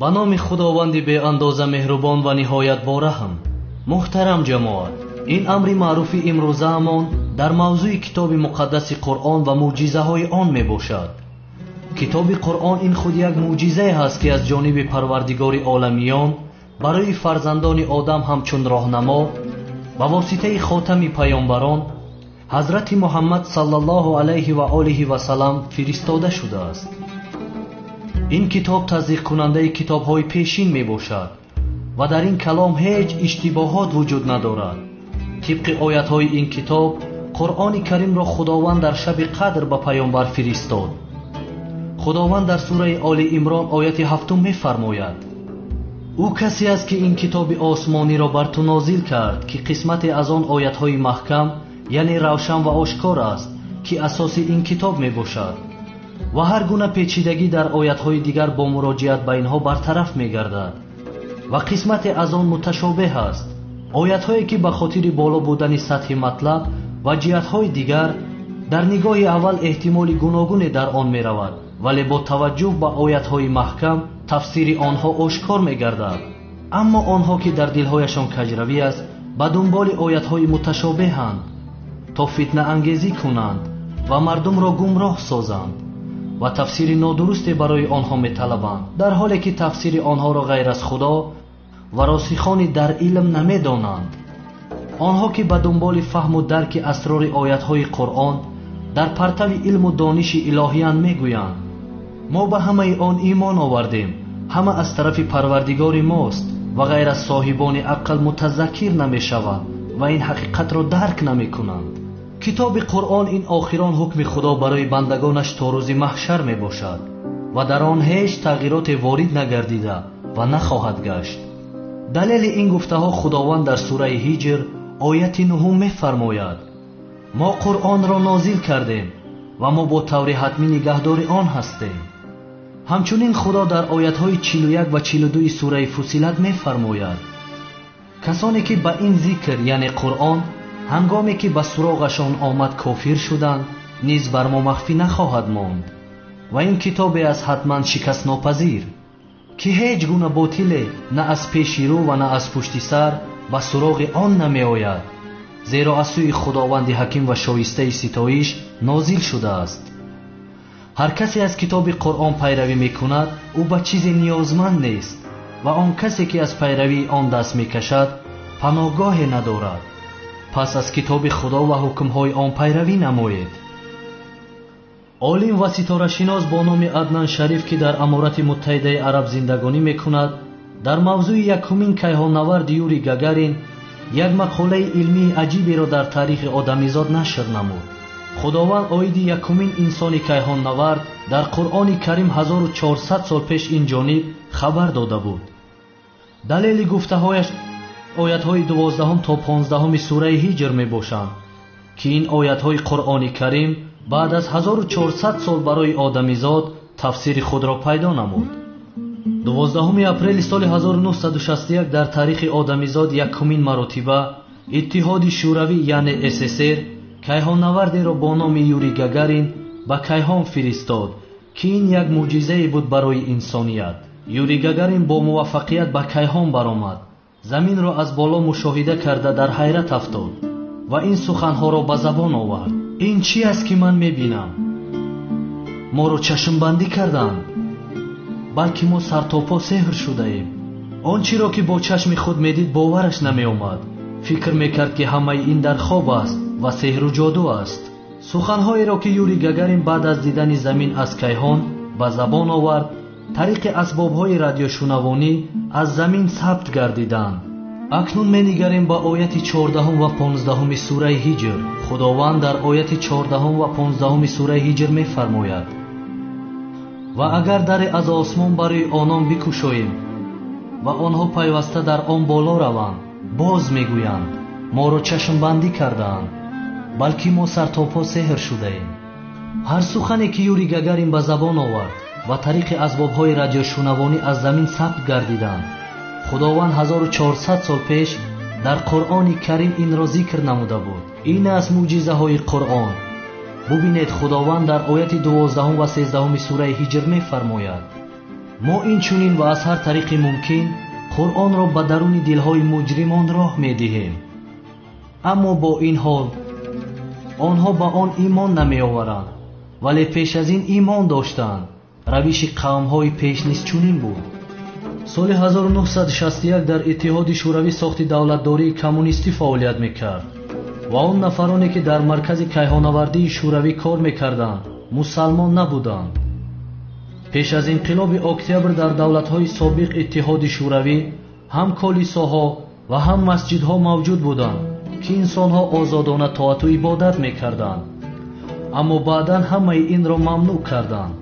به نام خداوند بی اندازه مهربان و نهایت با رحم. محترم جماعت، این امر معروف امروزه‌مان در موضوع کتاب مقدس قرآن و معجزه های آن می باشد. کتاب قرآن این خود یک معجزه است که از جانب پروردگار عالمیان برای فرزندان آدم همچون راهنما با واسطه خاتم پیامبران حضرت محمد صلی الله علیه و آله و سلم فرستاده شده است. این کتاب تصدیق کننده کتاب های پیشین می باشد و در این کلام هیچ اشتباهات وجود ندارد. طبق آیات های این کتاب قرآن کریم را خداوند در شب قدر به پیامبر فرستاد. خداوند در سوره آل عمران آیت 7 می فرماید: او کسی است که این کتاب آسمانی را بر تو نازل کرد که قسمت از آن آیات های محکم یعنی روشن و آشکار است که اساس این کتاب می باشد و هر گونه پیچیدگی در آیات های دیگر با مراجعت به اینها برطرف می گردد و قسمت از آن متشابه است. آیات هایی که به خاطر بالا بودن سطح مطلب و جهت های دیگر در نگاه اول احتمال گوناگون در آن می رود، ولی با توجه به آیات های محکم تفسیر آنها آشکار می گردد. اما آنها که در دلهایشان کجروی است به دنبال آیات های متشابه هستند تا فتنه انگیزی کنند و مردم را گمراه سازند و تفسیر نادرست برای آنها می طلبند، در حالی که تفسیر آنها را غیر از خدا و راسخان در علم نمی دانند. آنها که به دنبال فهم و درک اسرار آیات های قرآن در پرتو علم و دانش الهیان می گویند: ما به همه آن ایمان آوردیم، همه از طرف پروردگار ماست و غیر از صاحبان عقل متذکر نمی شوند و این حقیقت را درک نمی کنند. کتاب قرآن این آخران حکم خدا برای بندگانش تا روز محشر می باشد و در آن هیچ تغییرات وارد نگردیده و نخواهد گشت. دلیل این گفته ها خداوند در سوره هجر آیت 9 می فرماید: ما قرآن را نازل کردیم و ما با طور حتمی نگهدار آن هستیم. همچنین خدا در آیت های 41 و 42 سوره فصیلت می فرماید: کسانی که به این ذکر یعنی قرآن هنگامی که به سراغشان آمد کافر شدند نیز بر ما مخفی نخواهد ماند و این کتابی از حتما شکست ناپذیر که هیچ گونه باطل نه از پیش رو و نه از پشت سر به سراغ آن نمی آید، زیرا از سوی خداوند حکیم و شایسته ستایش نازل شده است. هر کسی از کتاب قرآن پیروی می کند او به چیزی نیازمند نیست و آن کسی که از پیروی آن دست می کشد پناهگاهی ندارد. پس از کتاب خدا و حکمهای آن پیروی نمایید. عالم و ستاره شناس با نام عدنان شریف که در امارات متحده عرب زندگانی می کند در موضوع یکمین کیهان‌نورد یوری گاگارین یک مقاله علمی عجیبی را در تاریخ آدمیزاد نشر نمود. خداوند عاید یکمین انسان کیهان‌نورد در قرآن کریم 1400 سال پیش این جانب خبر داده بود. دلیل گفته‌هایش آیات‌های 12 تا 15 سوره هجر می باشند که این آیات‌های قرآن کریم بعد از 1400 سال برای آدمیزاد تفسیر خود را پیدا نمود. 12 اپریل سال 1961 در تاریخ آدمیزاد یکمین مرتبه اتحاد شوروی یعنی SSR کیهان‌نوردی را با نام یوری گاگارین به کیهان فرستاد که این یک معجزه بود برای انسانیت. یوری گاگارین با موفقیت به کیهان برآمد، زمین را از بالا مشاهده کرده در حیرت افتاد و این سخنها را به زبان آورد: این چی است که من میبینم؟ ما را چشم بندی کردند، بلکه ما سر تا پا سحر شده ایم. آنچه را که با چشم خود میدید باورش نمی آمد. فکر میکرد که همه این در خواب است و سحر و جادو است. سخنهایی را که یوری گاگارین بعد از دیدن زمین از کیهان به زبان آورد طریق اسبابهای رادیو شنوانی از زمین ثبت گردیدند. اکنون می‌نگریم با آیت 14 و 15 سوره هجر. خداوند در آیت 14 و 15 سوره هجر می‌فرماید: و اگر در از آسمان برای آنان بکشاییم و آنها پیوسته در آن بالا روند، باز میگویند ما را چشم بندی کردند، بلکه ما سر تا پا سحر شده ایم. هر سخنی که یوری گاگارین به زبان آورد و طریق اسبابهای رادیو شنوانی از زمین ثبت گردیدند. خداوند 1400 سال پیش در قرآن کریم این را ذکر نموده بود. این از معجزه های قرآن. ببینید خداوند در آیت 12 و 13 سوره هجر می فرماید: мо инчунин ва аз ҳар тариқи мумкин қуръонро ба даруни дилҳои муҷримон роҳ медиҳем. аммо бо ин ҳол онҳо ба он имон намеоваранд, вале пеш аз ин имон доштанд. равиши қавмҳои пеш низ чунин буд. соли 1961 дар иттиҳоди шӯравӣ сохти давлатдории коммунистӣ фаъолият мекард ва он нафароне ки дар маркази кайҳонавардии шӯравӣ кор мекарданд мусалмон набуданд. пеш аз инқилоби октябр дар давлатҳои собиқ иттиҳоди шӯравӣ ҳам колисоҳо ва ҳам масҷидҳо мавҷуд буданд ки инсонҳо озодона тоату ибодат мекарданд, аммо баъдан ҳамаи инро мамнӯъ карданд.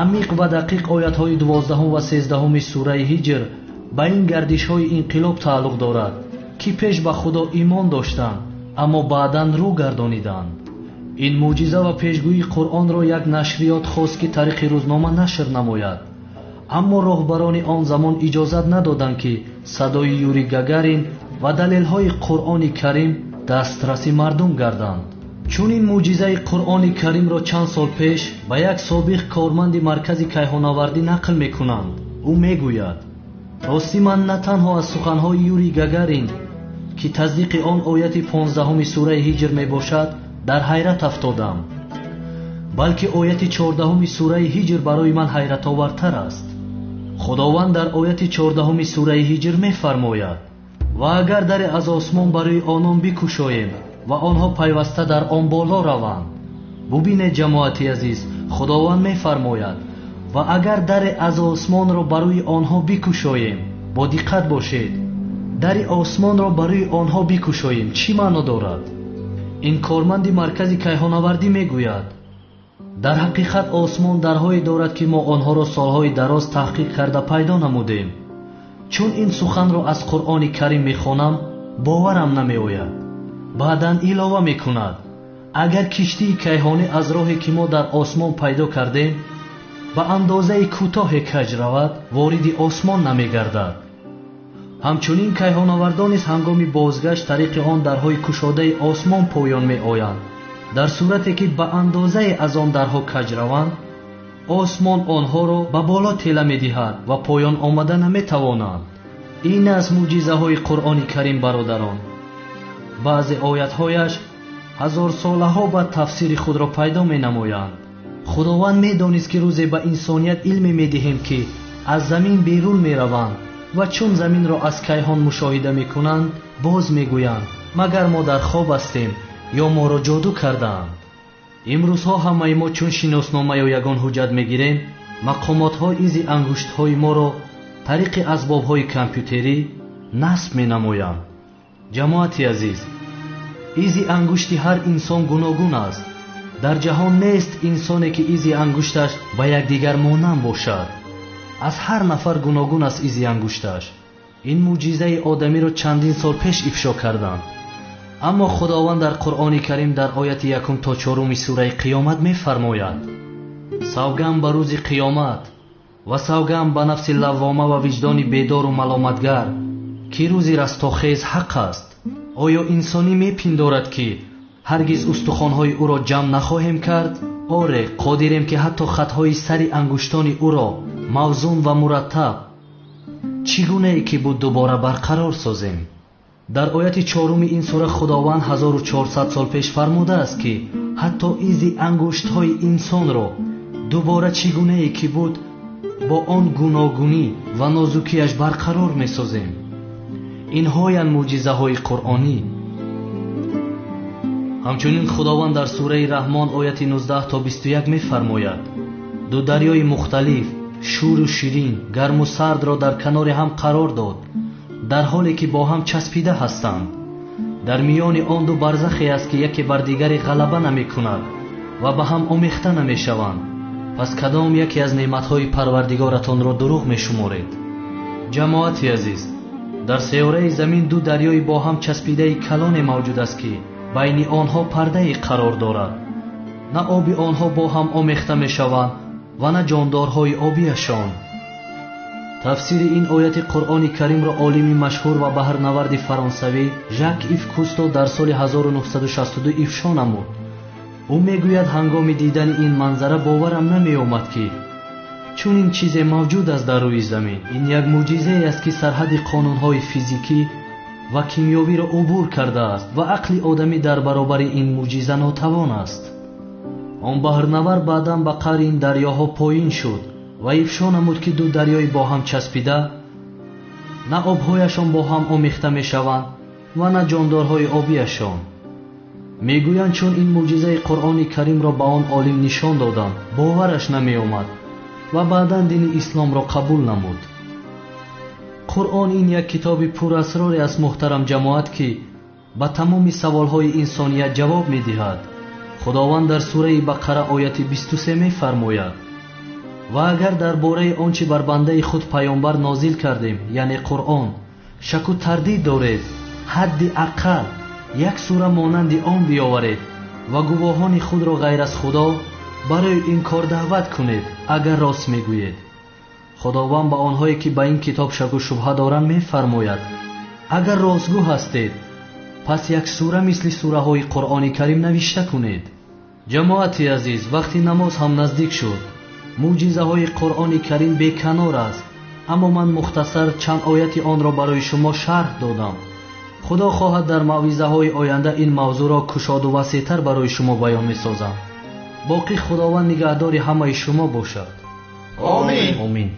амиқ ва дақиқ оятҳои 12 ва 13 сураи ҳиҷр ба ин гардишҳои инқилоб тааллуқ дорад ки пеш ба худо имон доштанд, аммо баъдан рӯ гардониданд. ин мӯъҷиза ва пешгӯии қуръонро як нашриёт хост ки тариқи рӯзнома нашр намояд, аммо роҳбарони он замон иҷозат надоданд ки садои Юрий Гагарин ва далелҳои Қуръони Карим дастраси мардум гарданд. чун ин мӯъҷизаи Қуръони Каримро чанд сол пеш ба як собиқ корманди маркази кайҳонавардӣ нақл мекунанд. ӯ мегӯяд: ростӣ ман на танҳо аз суханҳои Юрий Гагарин ки таздиқи он ояти 15 сураи ҳиҷр мебошад дар ҳайрат афтодам, балки ояти 14 сураи ҳиҷр барои ман ҳайратовартар аст. худованд дар ояти 14 сураи ҳиҷр мефармояд: ва агар даре аз осмон барои онон бикушоем ва онҳо пайваста дар он боло раванд. бубинед ҷамоати азиз, худованд мефармояд: ва агар даре аз осмонро барои онҳо бикушоем. бо диққат бошед, дари осмонро барои онҳо бикушоем чӣ маъно дорад? ин корманди маркази кайҳонавардӣ мегӯяд: дар ҳақиқат осмон дарҳое дорад ки мо онҳоро солҳои дароз таҳқиқ карда пайдо намудем. чун ин суханро аз Қуръони Карим мехонам, боварам намеояд. баъдан илова мекунад: агар киштии кайҳонӣ аз роҳе ки мо дар осмон пайдо кардем ба андозаи кӯтоҳе каҷ равад, вориди осмон намегардад. ҳамчунин кайҳонавардон низ ҳангоми бозгашт тариқи он дарҳои кушодаи осмон поён меоянд. дар сурате ки ба андозае аз он дарҳо каҷ раванд, осмон онҳоро ба боло тела медиҳад ва поён омада наметавонанд. ин аст мӯъҷизаҳои Қуръони Карим, бародарон. баъзе оятҳояш ҳазорсолаҳо баъд тафсири худро пайдо менамоянд. худованд медонист ки рӯзе ба инсоният илме медиҳем ки аз замин берун мераванд ва чун заминро аз кайҳон мушоҳида мекунанд, боз мегӯянд: магар мо дар хоб ҳастем ё моро ҷоду кардаанд. имрӯзҳо ҳамаи мо чун шиноснома ё ягон ҳуҷҷат мегирем, мақомотҳо изи ангуштҳои моро тариқи асбобҳои компютерӣ насб менамоянд. ҷамоати азиз, изи ангушти ҳар инсон гуногун аст. дар ҷаҳон нест инсоне ки изи ангушташ ба якдигар монанд бошад. аз ҳар нафар гуногун аст изи ангушташ. ин мӯъҷизаи одамиро чандин сол пеш ифшо карданд. аммо худованд дар Қуръони Карим дар ояти 1 то 4 сураи қиёмат мефармояд: савгам ба рӯзи қиёмат ва савгам ба нафси лаввома ва виҷдони бедору маломатгар ки рӯзи растохез ҳақ аст. оё инсонӣ мепиндорад ки ҳаргиз устухонҳои ӯро ҷамъ нахоҳем кард? оре, қодирем ки ҳатто хатҳои сари ангуштони ӯро мавзун ва мураттаб чӣ гунае ки буд дубора барқарор созем. дар ояти 4 ин сура худованд 1400 сол пеш фармудааст ки ҳатто изи ангуштҳои инсонро дубора чӣ гунае ки буд бо он гуногунӣ ва нозукияш барқарор месозем. инҳоянд мӯъҷизаҳои қуръонӣ. ҳамчунин худованд дар сураи раҳмон ояти 19 то 21 мефармояд: ду дарёи мухталиф, шӯру ширин, гарму сардро дар канори ҳам қарор дод, дар ҳоле ки бо ҳам часпида ҳастанд. дар миёни он ду барзахе аст ки яке бар дигаре ғалаба намекунад ва ба ҳам омехта намешаванд. пас кадом яке аз неъматҳои парвардигоратонро дурӯғ мешуморед? ҷамоати азиз, дар сайёраи замин ду дарёи бо ҳам часпидаи калоне мавҷуд аст ки байни онҳо пардае қарор дорад. на оби онҳо бо ҳам омехта мешаванд ва на ҷондорҳои обиашон. тафсири ин ояти Қуръони Каримро олими машҳур ва баҳрнаварди фаронсавӣ Жак Ив Кусто дар соли 1962 ифшо намуд. ӯ мегӯяд: ҳангоми дидани ин манзара боварам намеомад ки چون این چیز موجود است در روی زمین. این یک معجزه است که سرحد قانون‌های فیزیکی و کیمیایی را عبور کرده است و عقل آدمی در برابر این معجزه ناتوان است. آن بحرنور بعداً به قعر این دریاها پایین شد و افشا نمود که دو دریای با هم چسبیده، نه آبهایشان با هم آمیخته می شوند و نه جاندارهای آبیشان. میگویند چون این معجزه قرآن کریم را به آن عالم نشان دادند باورش نمی آمد و بعداً دین اسلام را قبول نمود. قرآن این یک کتاب پر اسرار است محترم جماعت که به تمام سوالهای انسانیت جواب می دهد. خداوند در سوره بقره آیت 23 می فرماید: و اگر درباره آنچه بر بنده خود پیامبر نازل کردیم یعنی قرآن شک و تردید دارید، حد اقل یک سوره مانند آن بیاورید و گواهان خود را غیر از خدا برای این کار دعوت کنید اگر راست میگویید. خداوند به آنهایی که به این کتاب شک و شبهه دارند میفرماید: اگر راستگو هستید پس یک سوره مثل سوره های قرآن کریم نوشته کنید. جماعتی عزیز، وقتی نماز هم نزدیک شد، معجزه های قرآن کریم بیکنار است، اما من مختصر چند آیت آن را برای شما شرح دادم. خدا خواهد در موعظه های آینده این موضوع را کشاد و وسیع‌تر برای شما بیان می‌سازم. باقی خداوند نگهدار همه شما باشد. آمین. آمین.